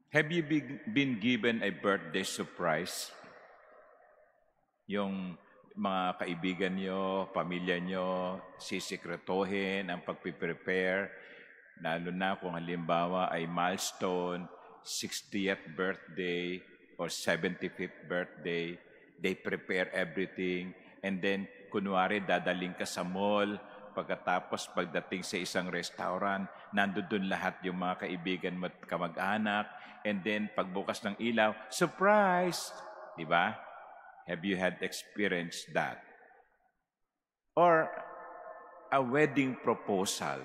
Have you been given a birthday surprise? Yung mga kaibigan nyo, pamilya nyo, sisikretuhin ang pagpiprepare, lalo na kung halimbawa ay milestone, 60th birthday or 75th birthday, they prepare everything, and then kunwari dadaling ka sa mall, pagkatapos pagdating sa isang restaurant, nandoon lahat yung mga kaibigan mo at kamag-anak, and then pagbukas ng ilaw, surprise! Di ba? Have you had experienced that? Or a wedding proposal.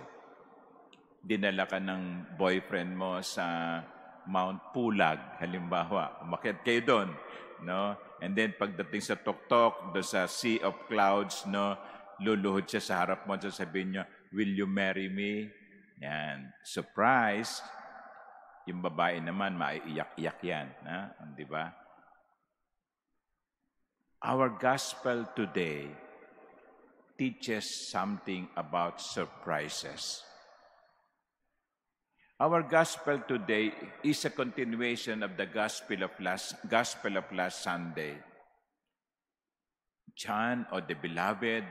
Dinala ka ng boyfriend mo sa Mount Pulag, halimbawa. Umakyat kayo doon, no? And then pagdating sa tuktok, doon sa sea of clouds, no? Luluhod siya sa harap mo at sasabihin niya, "Will you marry me?" Yan. Surprise! Yung babae naman, maiiyak-iyak yan. Di ba? Our gospel today teaches something about surprises. Our gospel today is a continuation of the gospel of last Sunday. John, or the beloved,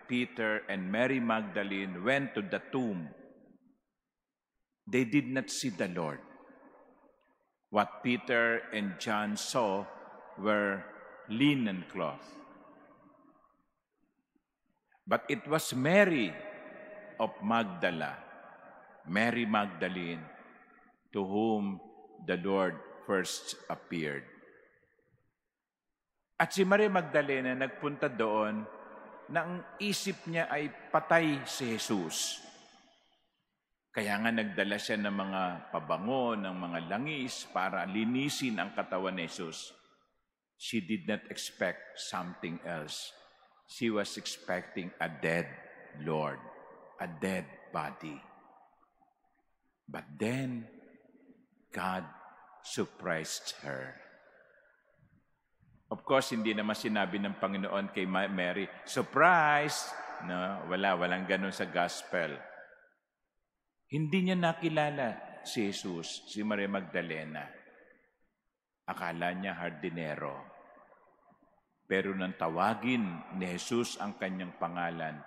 Peter, and Mary Magdalene went to the tomb. They did not see the Lord. What Peter and John saw were linen cloth. But it was Mary of Magdala, Mary Magdalene, to whom the Lord first appeared. At si Mary Magdalena nagpunta doon na ang isip niya ay patay si Jesus. Kaya nga nagdala siya ng mga pabango, ng mga langis para linisin ang katawan ni Jesus. She did not expect something else. She was expecting a dead Lord, a dead body. But then, God surprised her. Of course, hindi naman sinabi ng Panginoon kay Mary, "Surprise!" No, walang ganun sa gospel. Hindi niya nakilala si Jesus, si Maria Magdalena. Akala niya hardinero. Pero nang tawagin ni Jesus ang kanyang pangalan,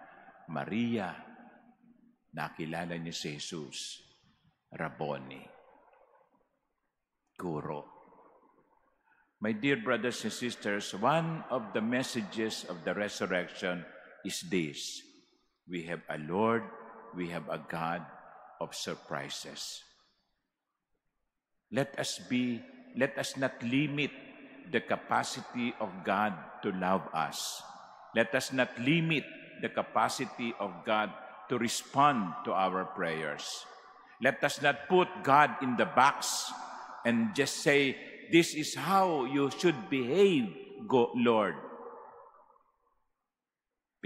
Maria, nakilala niya si Jesus, Rabboni, Guro. My dear brothers and sisters, one of the messages of the resurrection is this: we have a Lord, we have a God of surprises. Let us not limit the capacity of God to love us. Let us not limit the capacity of God to respond to our prayers. Let us not put God in the box and just say, "This is how you should behave, Lord."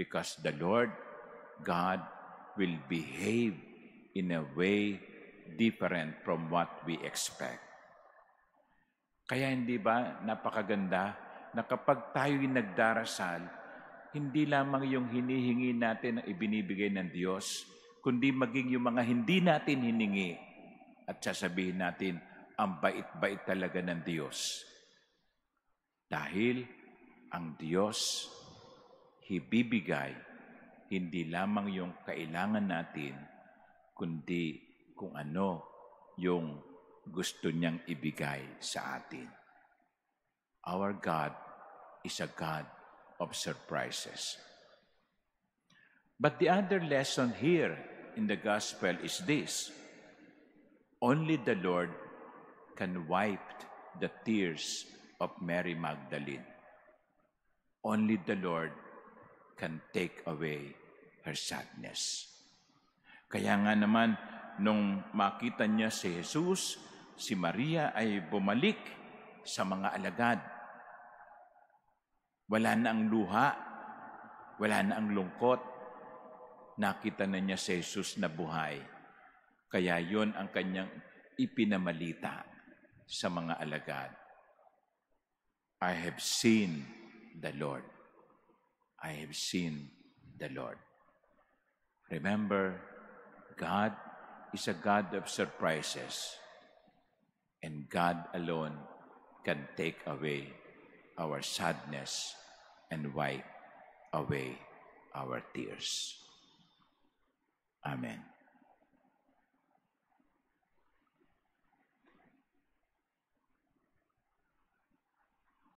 Because the Lord God will behave in a way different from what we expect. Kaya hindi ba napakaganda na kapag tayo'y nagdarasal, hindi lamang yung hinihingi natin ang ibinibigay ng Diyos, kundi maging yung mga hindi natin hiningi at sasabihin natin, ang bait-bait talaga ng Diyos. Dahil ang Diyos, ibibigay hindi lamang yung kailangan natin, kundi kung ano yung gusto niyang ibigay sa atin. Our God is a God of surprises. But the other lesson here in the gospel is this: only the Lord can wipe the tears of Mary Magdalene. Only the Lord can take away her sadness. Kaya nga naman, nung makita niya si Jesus, si Maria ay bumalik sa mga alagad. Wala na ang luha, wala na ang lungkot. Nakita na niya si Jesus na buhay. Kaya yon ang kanyang ipinamalita sa mga alagad. I have seen the Lord. I have seen the Lord. Remember, God is a God of surprises. And God alone can take away our sadness and wipe away our tears. Amen.